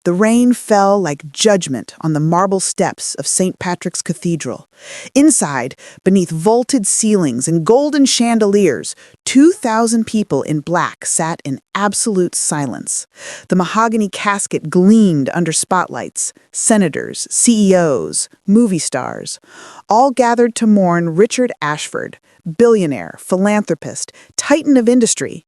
The rain fell like judgment on the marble steps of St. Patrick's Cathedral. Inside, beneath vaulted ceilings and golden chandeliers, 2,000 people in black sat in absolute silence. The mahogany casket gleamed under spotlights. Senators, CEOs, movie stars, all gathered to mourn Richard Ashford, billionaire, philanthropist, titan of industry.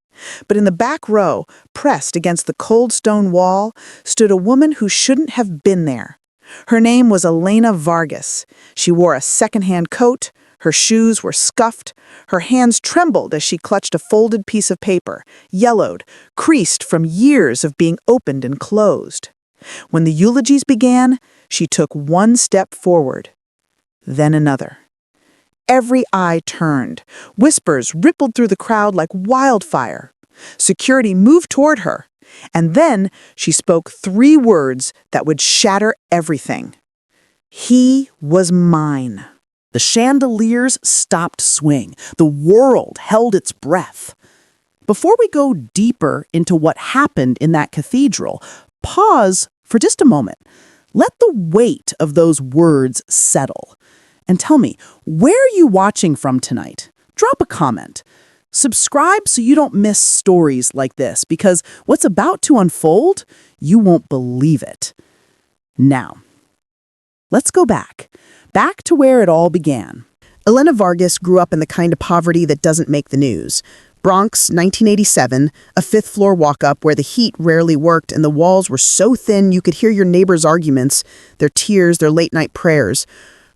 But in the back row, pressed against the cold stone wall, stood a woman who shouldn't have been there. Her name was Elena Vargas. She wore a second-hand coat, her shoes were scuffed, her hands trembled as she clutched a folded piece of paper, yellowed, creased from years of being opened and closed. When the eulogies began, she took one step forward, then another. Every eye turned. Whispers rippled through the crowd like wildfire. Security moved toward her, and then she spoke 3 words that would shatter everything. He was mine. The chandeliers stopped swing. The world held its breath. Before we go deeper into what happened in that cathedral, pause for just a moment. Let the weight of those words settle. And tell me, where are you watching from tonight? Drop a comment. Subscribe so you don't miss stories like this, because what's about to unfold, you won't believe it. Now, let's go back to where it all began. Elena Vargas grew up in the kind of poverty that doesn't make the news. Bronx, 1987, a 5th-floor walk-up where the heat rarely worked and the walls were so thin you could hear your neighbors' arguments, their tears, their late-night prayers.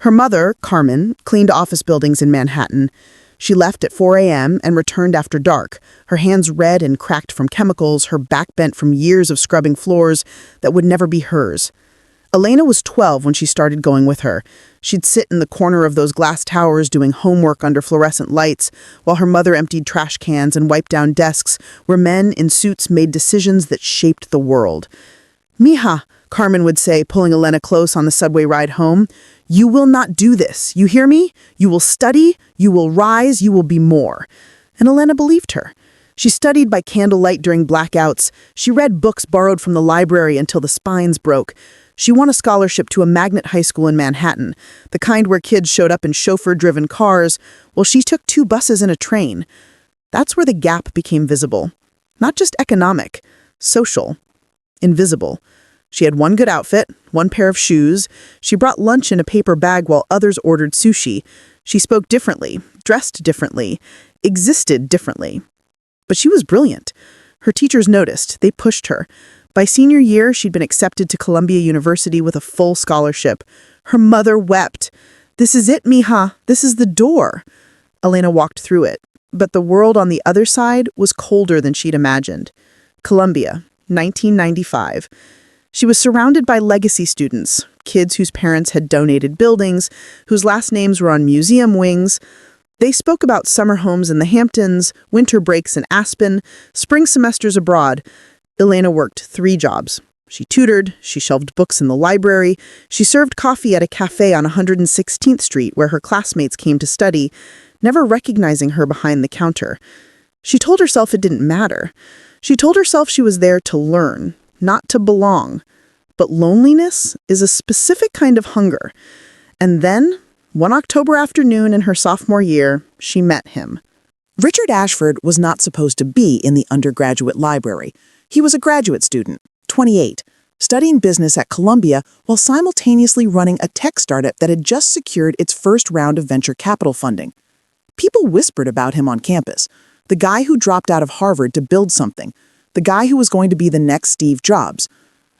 Her mother, Carmen, cleaned office buildings in Manhattan. She left at 4 a.m. and returned after dark, her hands red and cracked from chemicals, her back bent from years of scrubbing floors that would never be hers. Elena was 12 when she started going with her. She'd sit in the corner of those glass towers doing homework under fluorescent lights, while her mother emptied trash cans and wiped down desks where men in suits made decisions that shaped the world. "Mija," Carmen would say, pulling Elena close on the subway ride home, "you will not do this. You hear me? You will study, you will rise, you will be more." And Elena believed her. She studied by candlelight during blackouts. She read books borrowed from the library until the spines broke. She won a scholarship to a magnet high school in Manhattan, the kind where kids showed up in chauffeur-driven cars, while she took 2 buses and a train. That's where the gap became visible. Not just economic, social, invisible. She had one good outfit, one pair of shoes. She brought lunch in a paper bag while others ordered sushi. She spoke differently, dressed differently, existed differently. But she was brilliant. Her teachers noticed. They pushed her. By senior year, she'd been accepted to Columbia University with a full scholarship. Her mother wept. "This is it, mija. This is the door." Elena walked through it. But the world on the other side was colder than she'd imagined. Columbia, 1995. She was surrounded by legacy students, kids whose parents had donated buildings, whose last names were on museum wings. They spoke about summer homes in the Hamptons, winter breaks in Aspen, spring semesters abroad. Elena worked 3 jobs. She tutored, she shelved books in the library, she served coffee at a cafe on 116th Street where her classmates came to study, never recognizing her behind the counter. She told herself it didn't matter. She told herself she was there to learn, not to belong. But loneliness is a specific kind of hunger. And then, one October afternoon in her sophomore year, she met him. Richard Ashford was not supposed to be in the undergraduate library. He was a graduate student, 28, studying business at Columbia while simultaneously running a tech startup that had just secured its first round of venture capital funding. People whispered about him on campus. The guy who dropped out of Harvard to build something. The guy who was going to be the next Steve Jobs.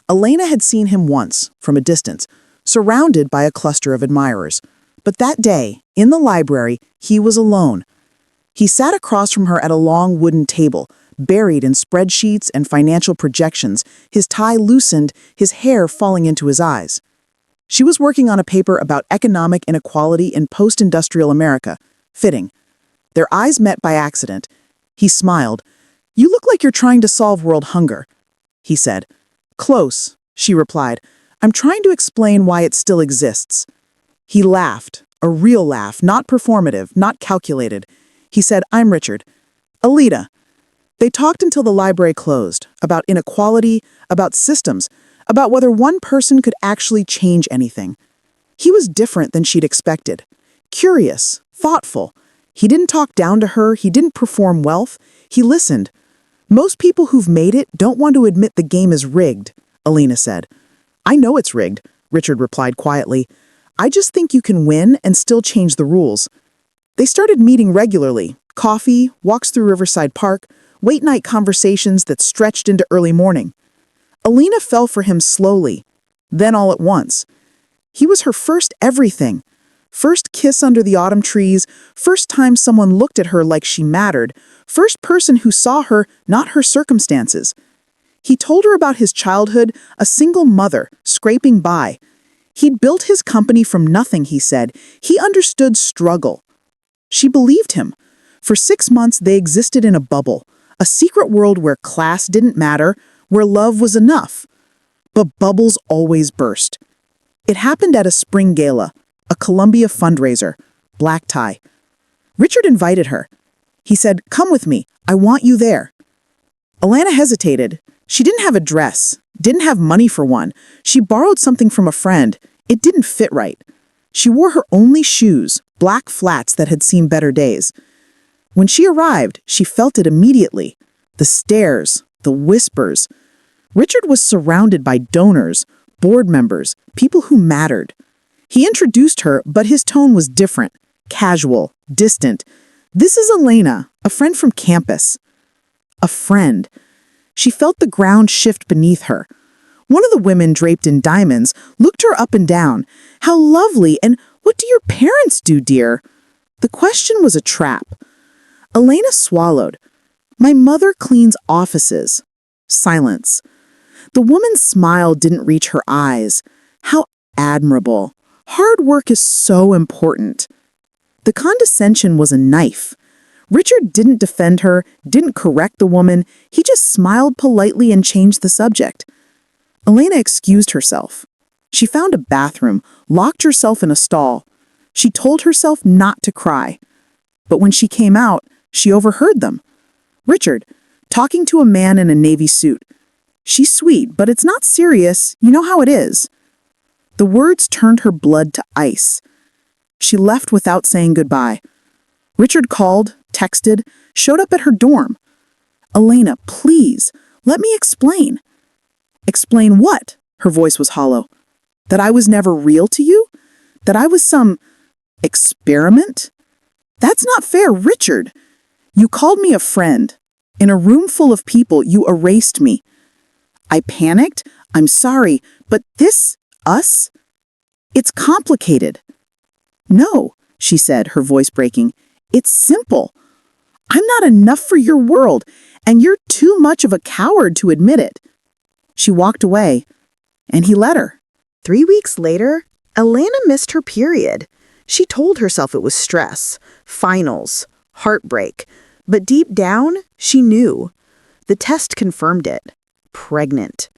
Elena had seen him once, from a distance, surrounded by a cluster of admirers. But that day, in the library, he was alone. He sat across from her at a long wooden table, buried in spreadsheets and financial projections, his tie loosened, his hair falling into his eyes. She was working on a paper about economic inequality in post-industrial America. Fitting. Their eyes met by accident. He smiled. "You look like you're trying to solve world hunger," he said. "Close," she replied. "I'm trying to explain why it still exists." He laughed, a real laugh, not performative, not calculated. He said, "I'm Richard. Alita." They talked until the library closed, about inequality, about systems, about whether one person could actually change anything. He was different than she'd expected. Curious, thoughtful. He didn't talk down to her, he didn't perform wealth, he listened. Most people who've made it don't want to admit the game is rigged, Elena said. I know it's rigged, Richard replied quietly. I just think you can win and still change the rules. They started meeting regularly. Coffee, walks through Riverside Park, late-night conversations that stretched into early morning. Elena fell for him slowly, then all at once. He was her first everything. First kiss under the autumn trees, first time someone looked at her like she mattered, first person who saw her, not her circumstances. He told her about his childhood, a single mother, scraping by. He'd built his company from nothing, he said. He understood struggle. She believed him. For 6 months, they existed in a bubble, a secret world where class didn't matter, where love was enough. But bubbles always burst. It happened at a spring gala, a Columbia fundraiser, black tie. Richard invited her. He said, "Come with me. I want you there." Elena hesitated. She didn't have a dress, didn't have money for one. She borrowed something from a friend. It didn't fit right. She wore her only shoes, black flats that had seen better days. When she arrived, she felt it immediately. The stares, the whispers. Richard was surrounded by donors, board members, people who mattered. He introduced her, but his tone was different, casual, distant. This is Elena, a friend from campus. A friend. She felt the ground shift beneath her. One of the women draped in diamonds looked her up and down. How lovely, and what do your parents do, dear? The question was a trap. Elena swallowed. My mother cleans offices. Silence. The woman's smile didn't reach her eyes. How admirable. Hard work is so important. The condescension was a knife. Richard didn't defend her, didn't correct the woman. He just smiled politely and changed the subject. Elena excused herself. She found a bathroom, locked herself in a stall. She told herself not to cry. But when she came out, she overheard them. Richard, talking to a man in a navy suit. She's sweet, but it's not serious. You know how it is. The words turned her blood to ice. She left without saying goodbye. Richard called, texted, showed up at her dorm. Elena, please, let me explain. Explain what? Her voice was hollow. That I was never real to you? That I was some experiment? That's not fair, Richard. You called me a friend. In a room full of people, you erased me. I panicked. I'm sorry, but us? It's complicated. No, she said, her voice breaking. It's simple. I'm not enough for your world, and you're too much of a coward to admit it. She walked away, and he let her. 3 weeks later, Elena missed her period. She told herself it was stress, finals, heartbreak. But deep down, she knew. The test confirmed it. Pregnant.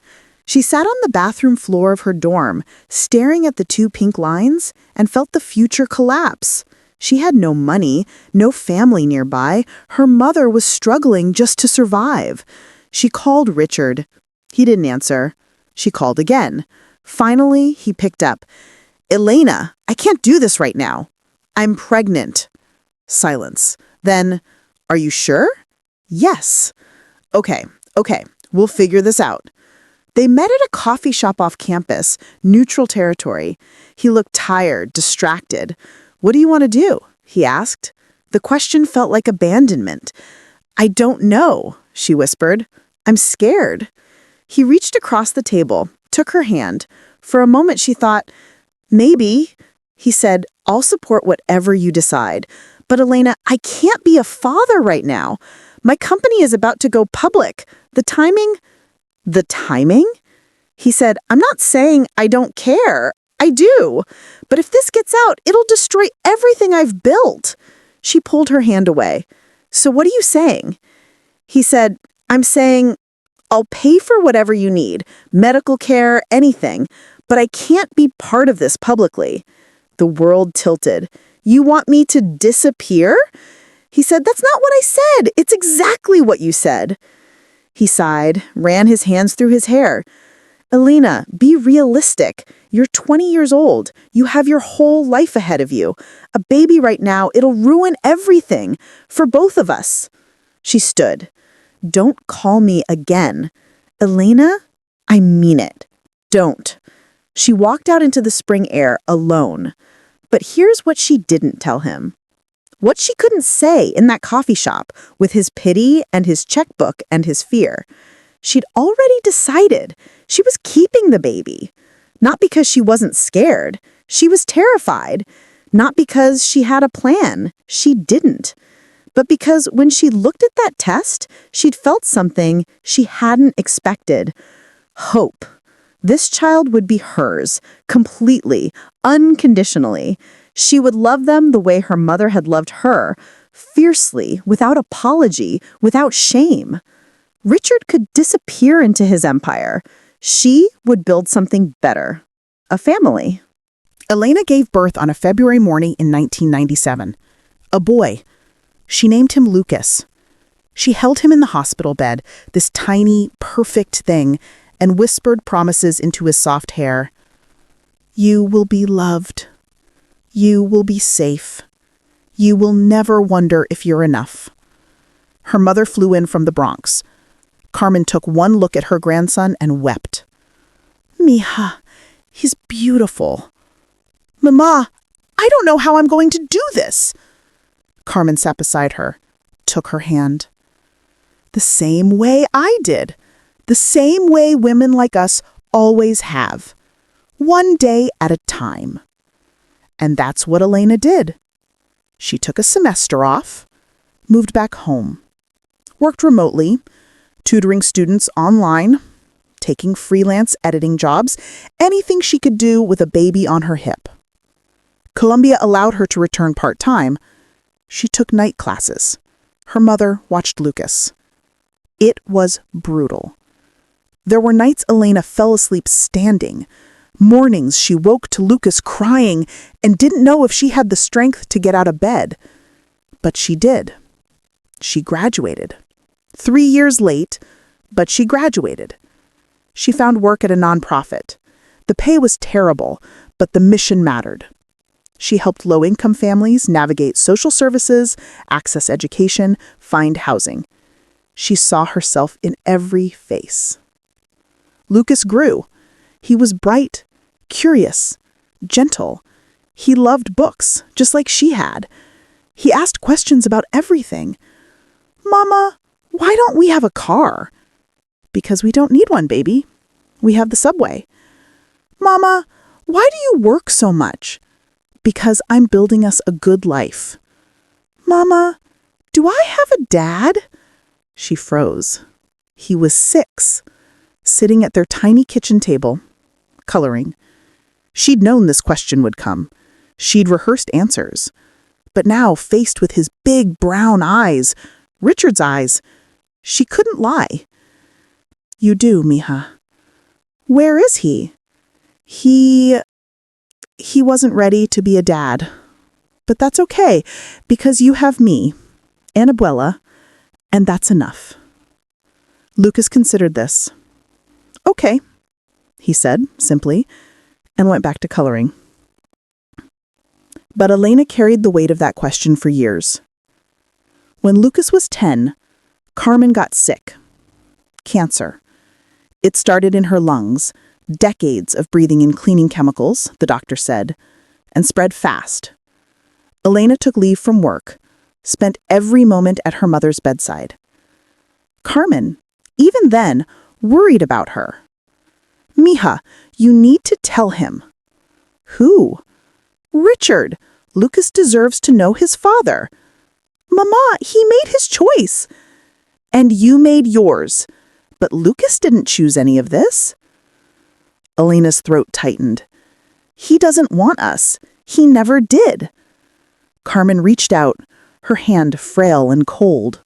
She sat on the bathroom floor of her dorm, staring at the 2 pink lines, and felt the future collapse. She had no money, no family nearby. Her mother was struggling just to survive. She called Richard. He didn't answer. She called again. Finally, he picked up. Elena, I can't do this right now. I'm pregnant. Silence. Then, are you sure? Yes. Okay, we'll figure this out. They met at a coffee shop off campus, neutral territory. He looked tired, distracted. What do you want to do? He asked. The question felt like abandonment. I don't know, she whispered. I'm scared. He reached across the table, took her hand. For a moment she thought, maybe. He said, I'll support whatever you decide. But Elena, I can't be a father right now. My company is about to go public. The timing? The timing? He said, I'm not saying I don't care. I do. But if this gets out, it'll destroy everything I've built. She pulled her hand away. So what are you saying? He said, I'm saying I'll pay for whatever you need, medical care, anything, but I can't be part of this publicly. The world tilted. You want me to disappear? He said, that's not what I said. It's exactly what you said. He sighed, ran his hands through his hair. Elena, be realistic. You're 20 years old. You have your whole life ahead of you. A baby right now, it'll ruin everything for both of us. She stood. Don't call me again. Elena, I mean it. Don't. She walked out into the spring air alone. But here's what she didn't tell him. What she couldn't say in that coffee shop with his pity and his checkbook and his fear. She'd already decided she was keeping the baby. Not because she wasn't scared. She was terrified. Not because she had a plan. She didn't. But because when she looked at that test, she'd felt something she hadn't expected. Hope. This child would be hers, completely, unconditionally. She would love them the way her mother had loved her, fiercely, without apology, without shame. Richard could disappear into his empire. She would build something better. A family. Elena gave birth on a February morning in 1997. A boy. She named him Lucas. She held him in the hospital bed, this tiny, perfect thing, and whispered promises into his soft hair. You will be loved. You will be safe. You will never wonder if you're enough. Her mother flew in from the Bronx. Carmen took one look at her grandson and wept. Mija, he's beautiful. Mama, I don't know how I'm going to do this. Carmen sat beside her, took her hand. The same way I did. The same way women like us always have. One day at a time. And that's what Elena did. She took a semester off, moved back home, worked remotely, tutoring students online, taking freelance editing jobs, anything she could do with a baby on her hip. Columbia allowed her to return part-time. She took night classes. Her mother watched Lucas. It was brutal. There were nights Elena fell asleep standing. Mornings she woke to Lucas crying and didn't know if she had the strength to get out of bed. But she did. She graduated. 3 years late, but she graduated. She found work at a nonprofit. The pay was terrible, but the mission mattered. She helped low-income families navigate social services, access education, find housing. She saw herself in every face. Lucas grew. He was bright, curious, gentle. He loved books, just like she had. He asked questions about everything. Mama, why don't we have a car? Because we don't need one, baby. We have the subway. Mama, why do you work so much? Because I'm building us a good life. Mama, do I have a dad? She froze. He was 6, sitting at their tiny kitchen table, coloring. She'd known this question would come. She'd rehearsed answers. But now, faced with his big brown eyes, Richard's eyes, she couldn't lie. You do, Mija. Where is he? He wasn't ready to be a dad. But that's okay, because you have me, and Abuela, and that's enough. Lucas considered this. Okay, he said, simply, and went back to coloring. But Elena carried the weight of that question for years. When Lucas was 10, Carmen got sick. Cancer. It started in her lungs, decades of breathing in cleaning chemicals, the doctor said, and spread fast. Elena took leave from work, spent every moment at her mother's bedside. Carmen, even then, worried about her. Mija, you need to tell him. Who? Richard. Lucas deserves to know his father. Mama, he made his choice. And you made yours. But Lucas didn't choose any of this. Elena's throat tightened. He doesn't want us. He never did. Carmen reached out, her hand frail and cold.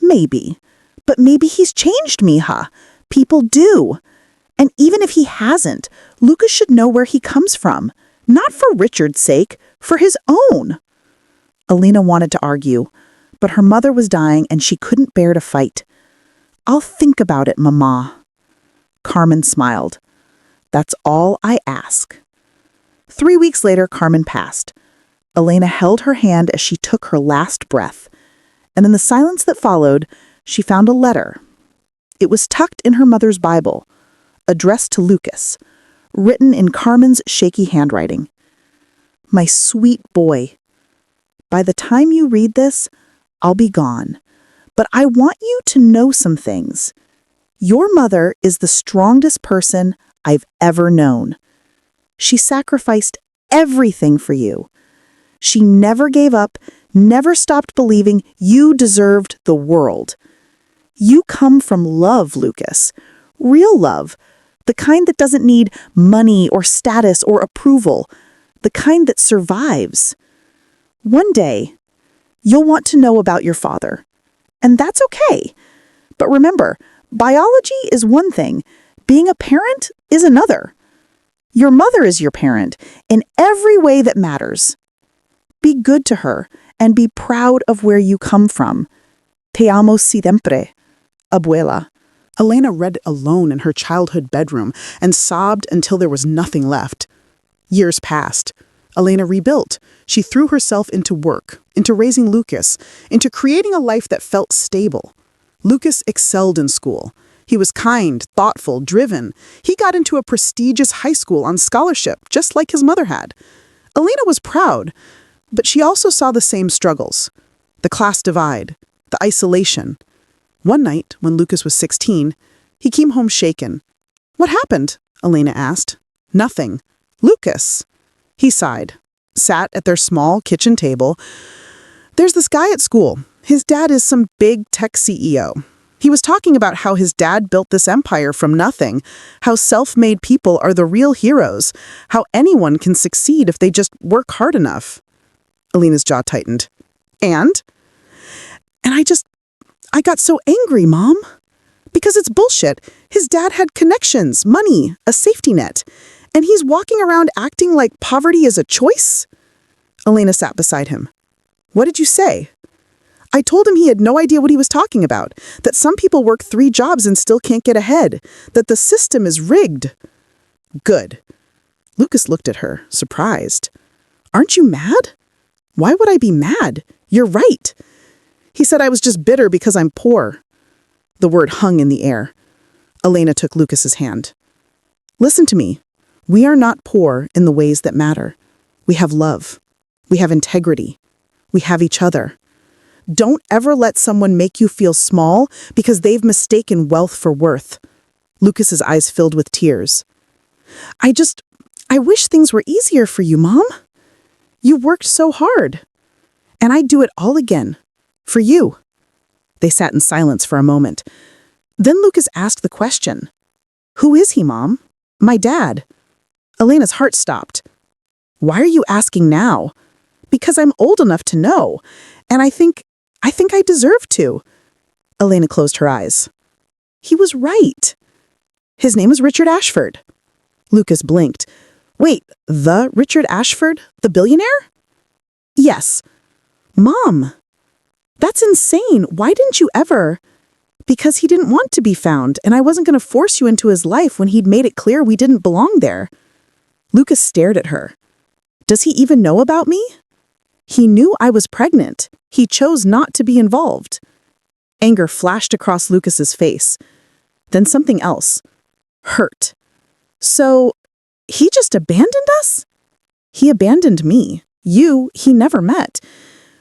Maybe. But maybe he's changed, Mija. People do. And even if he hasn't, Lucas should know where he comes from. Not for Richard's sake, for his own. Elena wanted to argue, but her mother was dying and she couldn't bear to fight. I'll think about it, Mama. Carmen smiled. That's all I ask. 3 weeks later, Carmen passed. Elena held her hand as she took her last breath, and in the silence that followed, she found a letter. It was tucked in her mother's Bible, addressed to Lucas, written in Carmen's shaky handwriting. My sweet boy, by the time you read this, I'll be gone, but I want you to know some things. Your mother is the strongest person I've ever known. She sacrificed everything for you. She never gave up, never stopped believing you deserved the world. You come from love, Lucas. Real love. The kind that doesn't need money or status or approval. The kind that survives. One day, you'll want to know about your father. And that's okay. But remember, biology is one thing. Being a parent is another. Your mother is your parent in every way that matters. Be good to her and be proud of where you come from. Te amo siempre, abuela. Elena read alone in her childhood bedroom and sobbed until there was nothing left. Years passed. Elena rebuilt. She threw herself into work, into raising Lucas, into creating a life that felt stable. Lucas excelled in school. He was kind, thoughtful, driven. He got into a prestigious high school on scholarship, just like his mother had. Elena was proud, but she also saw the same struggles. The class divide, the isolation. One night, when Lucas was 16, he came home shaken. What happened? Elena asked. Nothing. Lucas. He sighed, sat at their small kitchen table. There's this guy at school. His dad is some big tech CEO. He was talking about how his dad built this empire from nothing, how self-made people are the real heroes, how anyone can succeed if they just work hard enough. Elena's jaw tightened. And I got so angry, Mom. Because it's bullshit. His dad had connections, money, a safety net. And he's walking around acting like poverty is a choice? Elena sat beside him. What did you say? I told him he had no idea what he was talking about, that some people work 3 jobs and still can't get ahead, that the system is rigged. Good. Lucas looked at her, surprised. Aren't you mad? Why would I be mad? You're right. He said I was just bitter because I'm poor. The word hung in the air. Elena took Lucas's hand. Listen to me. We are not poor in the ways that matter. We have love. We have integrity. We have each other. Don't ever let someone make you feel small because they've mistaken wealth for worth. Lucas's eyes filled with tears. I wish things were easier for you, Mom. You worked so hard. And I'd do it all again. For you. They sat in silence for a moment. Then Lucas asked the question. Who is he, Mom? My dad. Elena's heart stopped. Why are you asking now? Because I'm old enough to know. And I think I deserve to. Elena closed her eyes. He was right. His name is Richard Ashford. Lucas blinked. Wait, the Richard Ashford? The billionaire? Yes. Mom, that's insane. Why didn't you ever? Because he didn't want to be found, and I wasn't going to force you into his life when he'd made it clear we didn't belong there. Lucas stared at her. Does he even know about me? He knew I was pregnant. He chose not to be involved. Anger flashed across Lucas's face. Then something else. Hurt. So, he just abandoned us? He abandoned me. You, he never met.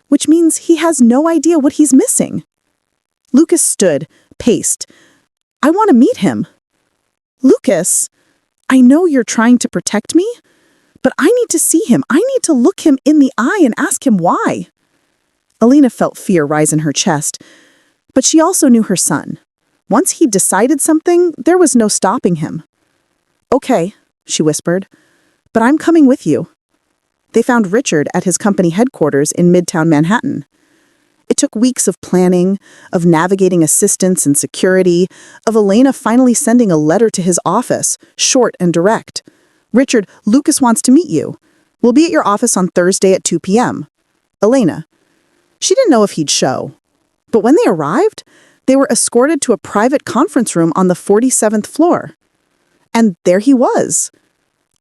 Which means he has no idea what he's missing. Lucas stood, paced. I want to meet him. Lucas, I know you're trying to protect me, but I need to see him. I need to look him in the eye and ask him why. Elena felt fear rise in her chest, but she also knew her son. Once he decided something, there was no stopping him. Okay, she whispered, but I'm coming with you. They found Richard at his company headquarters in Midtown Manhattan. It took weeks of planning, of navigating assistance and security, of Elena finally sending a letter to his office, short and direct. Richard, Lucas wants to meet you. We'll be at your office on Thursday at 2 p.m. Elena. She didn't know if he'd show. But when they arrived, they were escorted to a private conference room on the 47th floor. And there he was.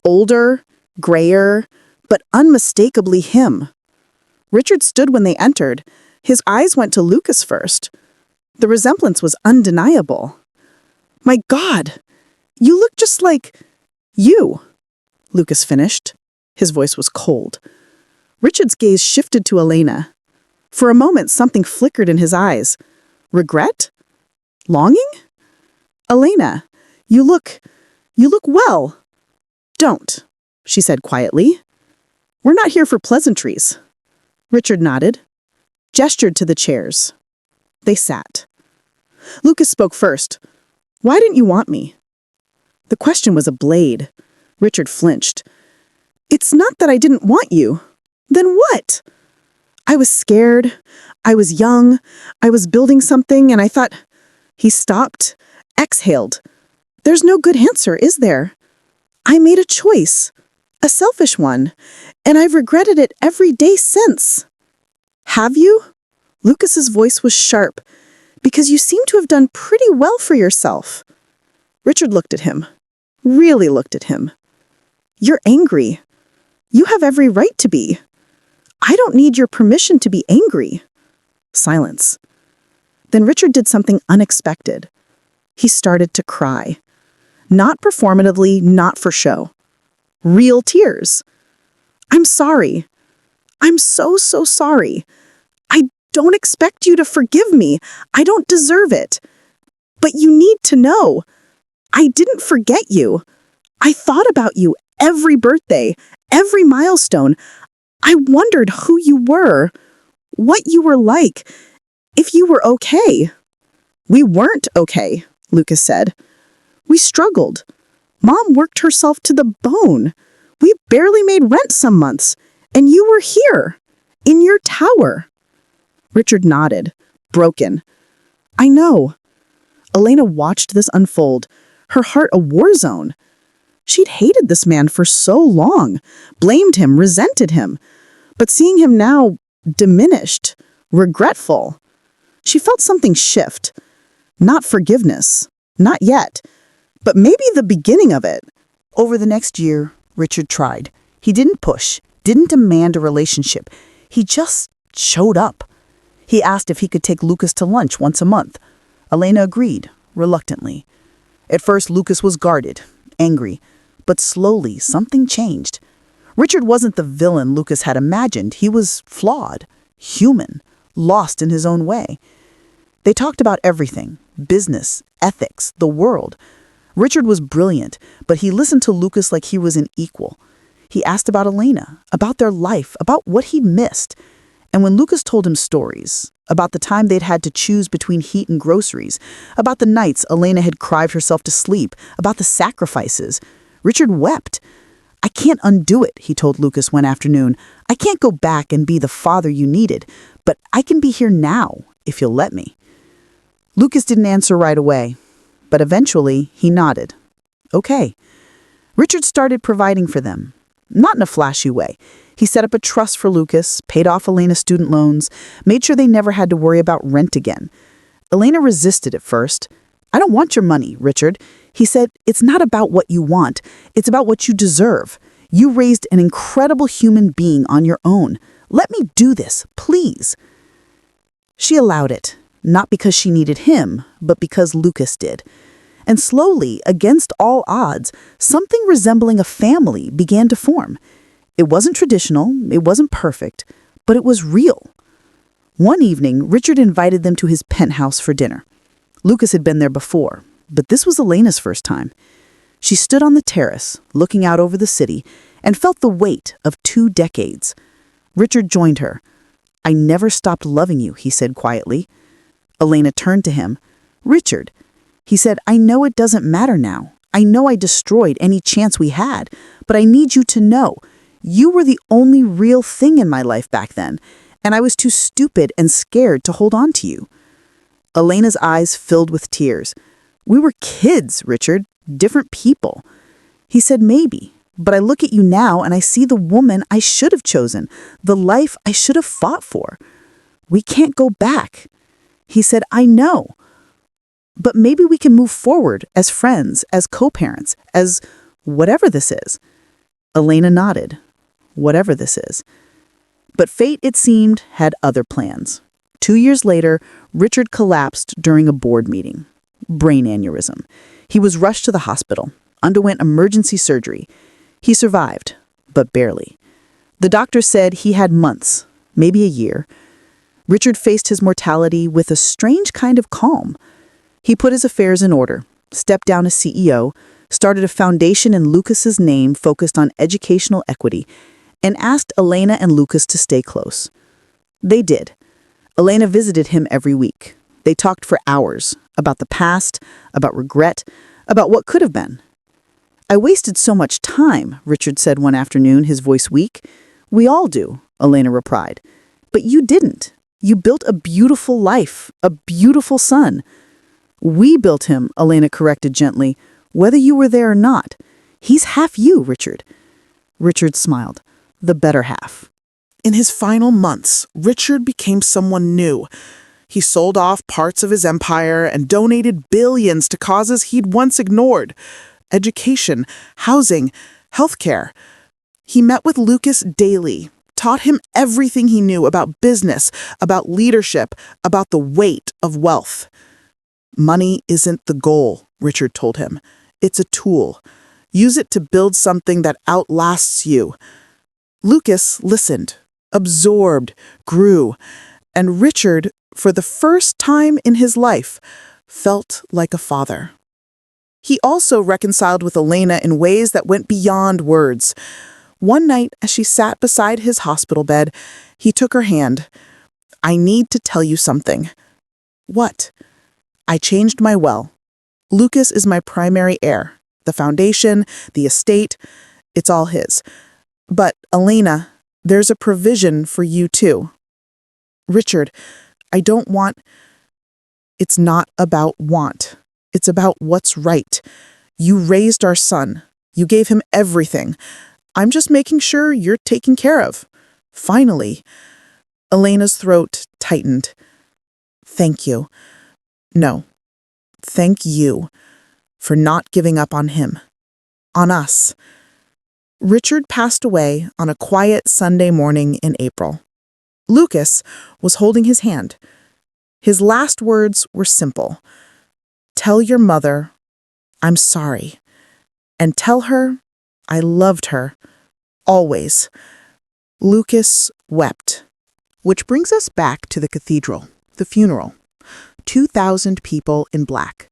Older, grayer, but unmistakably him. Richard stood when they entered. His eyes went to Lucas first. The resemblance was undeniable. "My God, you look just like you," Lucas finished. His voice was cold. Richard's gaze shifted to Elena. For a moment, something flickered in his eyes. Regret? Longing? "Elena, you look well." "Don't," she said quietly. "We're not here for pleasantries." Richard nodded, gestured to the chairs. They sat. Lucas spoke first. "Why didn't you want me?" The question was a blade. Richard flinched. "It's not that I didn't want you." "Then what?" "I was scared. I was young. I was building something, and I thought—" He stopped, exhaled. "There's no good answer, is there? I made a choice, a selfish one, and I've regretted it every day since." "Have you?" Lucas's voice was sharp. "Because you seem to have done pretty well for yourself." Richard looked at him. Really looked at him. "You're angry. You have every right to be. I don't need your permission to be angry." Silence. Then Richard did something unexpected. He started to cry. Not performatively, not for show. Real tears. "I'm sorry. I'm so sorry. I don't expect you to forgive me. I don't deserve it. But you need to know. I didn't forget you. I thought about you every birthday, every milestone. I wondered who you were, what you were like, if you were okay." "We weren't okay," Lucas said. "We struggled. Mom worked herself to the bone. We barely made rent some months, and you were here, in your tower." Richard nodded, broken. "I know." Elena watched this unfold, her heart a war zone. She'd hated this man for so long, blamed him, resented him. But seeing him now, diminished, regretful, she felt something shift. Not forgiveness, not yet, but maybe the beginning of it. Over the next year, Richard tried. He didn't push, didn't demand a relationship. He just showed up. He asked if he could take Lucas to lunch once a month. Elena agreed, reluctantly. At first, Lucas was guarded, angry, but slowly something changed. Richard wasn't the villain Lucas had imagined. He was flawed, human, lost in his own way. They talked about everything: business, ethics, the world. Richard was brilliant, but he listened to Lucas like he was an equal. He asked about Elena, about their life, about what he'd missed. And when Lucas told him stories, about the time they'd had to choose between heat and groceries, about the nights Elena had cried herself to sleep, about the sacrifices, Richard wept. "I can't undo it," he told Lucas one afternoon. "I can't go back and be the father you needed, but I can be here now, if you'll let me." Lucas didn't answer right away, but eventually he nodded. Okay. Richard started providing for them, not in a flashy way. He set up a trust for Lucas, paid off Elena's student loans, made sure they never had to worry about rent again. Elena resisted at first. "I don't want your money, Richard." He said, "It's not about what you want. It's about what you deserve. You raised an incredible human being on your own. Let me do this, please." She allowed it, not because she needed him, but because Lucas did. And slowly, against all odds, something resembling a family began to form. It wasn't traditional, it wasn't perfect, but it was real. One evening, Richard invited them to his penthouse for dinner. Lucas had been there before, but this was Elena's first time. She stood on the terrace, looking out over the city, and felt the weight of 2 decades. Richard joined her. "I never stopped loving you," he said quietly. Elena turned to him. "Richard," he said, "I know it doesn't matter now. I know I destroyed any chance we had, but I need you to know. You were the only real thing in my life back then, and I was too stupid and scared to hold on to you." Elena's eyes filled with tears. "We were kids, Richard, different people." He said, "Maybe, but I look at you now and I see the woman I should have chosen, the life I should have fought for. We can't go back." He said, "I know, But maybe we can move forward as friends, as co-parents, as whatever this is. Elena nodded. Whatever this is. But fate, it seemed, had other plans. 2 years later, Richard collapsed during a board meeting. Brain aneurysm. He was rushed to the hospital, underwent emergency surgery. He survived, but barely. The doctor said he had months, maybe a year. Richard faced his mortality with a strange kind of calm. He put his affairs in order, stepped down as CEO, started a foundation in Lucas's name focused on educational equity, and asked Elena and Lucas to stay close. They did. Elena visited him every week. They talked for hours about the past, about regret, about what could have been. "I wasted so much time," Richard said one afternoon, his voice weak. "We all do," Elena replied. "But you didn't. You built a beautiful life, a beautiful son." "We built him," Elena corrected gently, "whether you were there or not. He's half you, Richard." Richard smiled. The better half. In his final months, Richard became someone new. He sold off parts of his empire and donated billions to causes he'd once ignored. Education, housing, healthcare. He met with Lucas daily, taught him everything he knew about business, about leadership, about the weight of wealth. "Money isn't the goal," Richard told him. "It's a tool. Use it to build something that outlasts you." Lucas listened, absorbed, grew, and Richard, for the first time in his life, felt like a father. He also reconciled with Elena in ways that went beyond words. One night, as she sat beside his hospital bed, he took her hand. "I need to tell you something." "What?" "I changed my will. Lucas is my primary heir. The foundation, the estate, it's all his. But, Elena, there's a provision for you too." "Richard, I don't want—" "It's not about want. It's about what's right. You raised our son. You gave him everything. I'm just making sure you're taken care of. Finally." Elena's throat tightened. "Thank you. No. Thank you for not giving up on him. On us." Richard passed away on a quiet Sunday morning in April. Lucas was holding his hand. His last words were simple. "Tell your mother I'm sorry. And tell her I loved her. Always." Lucas wept. Which brings us back to the cathedral, the funeral. 2,000 people in black,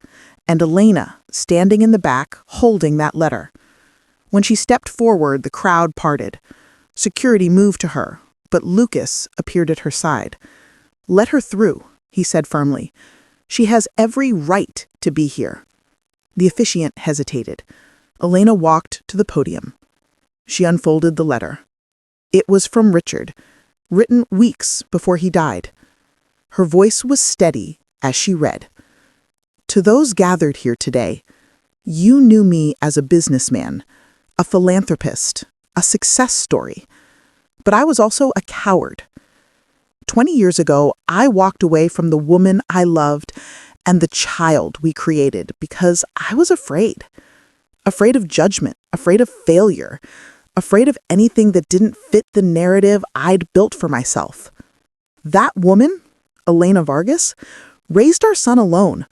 and Elena standing in the back holding that letter. When she stepped forward, the crowd parted. Security moved to her, but Lucas appeared at her side. "Let her through," he said firmly. "She has every right to be here." The officiant hesitated. Elena walked to the podium. She unfolded the letter. It was from Richard, written weeks before he died. Her voice was steady as she read. "To those gathered here today, you knew me as a businessman, a philanthropist, a success story. But I was also a coward. 20 years ago, I walked away from the woman I loved and the child we created because I was afraid. Afraid of judgment, afraid of failure, afraid of anything that didn't fit the narrative I'd built for myself. That woman, Elena Vargas, raised our son alone.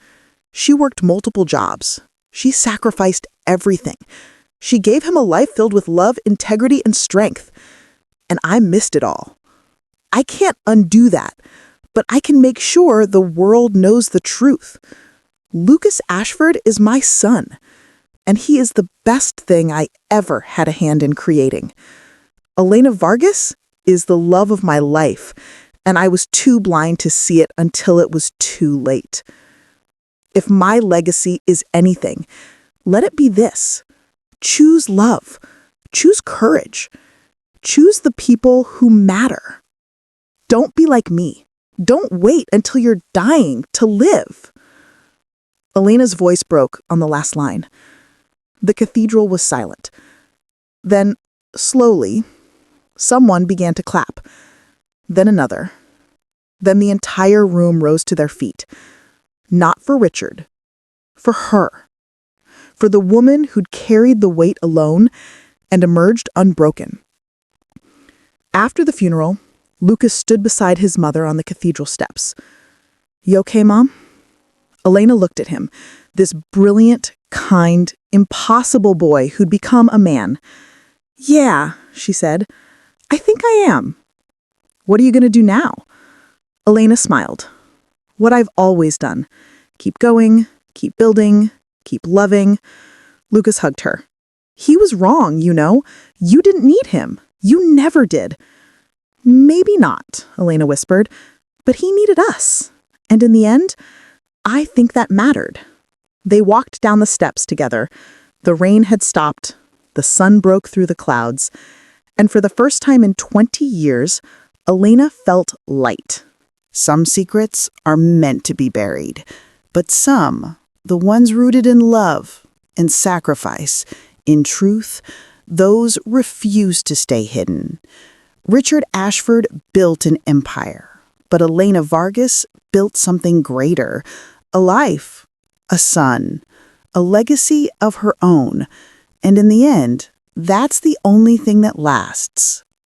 She worked multiple jobs. She sacrificed everything. She gave him a life filled with love, integrity, and strength. And I missed it all. I can't undo that, but I can make sure the world knows the truth. Lucas Ashford is my son, and he is the best thing I ever had a hand in creating. Elena Vargas is the love of my life, and I was too blind to see it until it was too late. If my legacy is anything, let it be this. Choose love. Choose courage. Choose the people who matter. Don't be like me. Don't wait until you're dying to live." Elena's voice broke on the last line. The cathedral was silent. Then, slowly, someone began to clap. Then another. Then the entire room rose to their feet. Not for Richard, For her. For the woman who'd carried the weight alone and emerged unbroken. After the funeral, Lucas stood beside his mother on the cathedral steps. "You okay, Mom?" Elena looked at him, this brilliant, kind, impossible boy who'd become a man. "Yeah," she said. "I think I am." "What are you going to do now?" Elena smiled. "What I've always done. Keep going, keep building, keep loving." Lucas hugged her. "He was wrong, you know. You didn't need him. You never did." "Maybe not," Elena whispered, "but he needed us. And in the end, I think that mattered." They walked down the steps together. The rain had stopped. The sun broke through the clouds. And for the first time in 20 years, Elena felt light. Some secrets are meant to be buried, but some, the ones rooted in love, in sacrifice, in truth, those refuse to stay hidden. Richard Ashford built an empire, but Elena Vargas built something greater, a life, a son, a legacy of her own. And in the end, that's the only thing that lasts.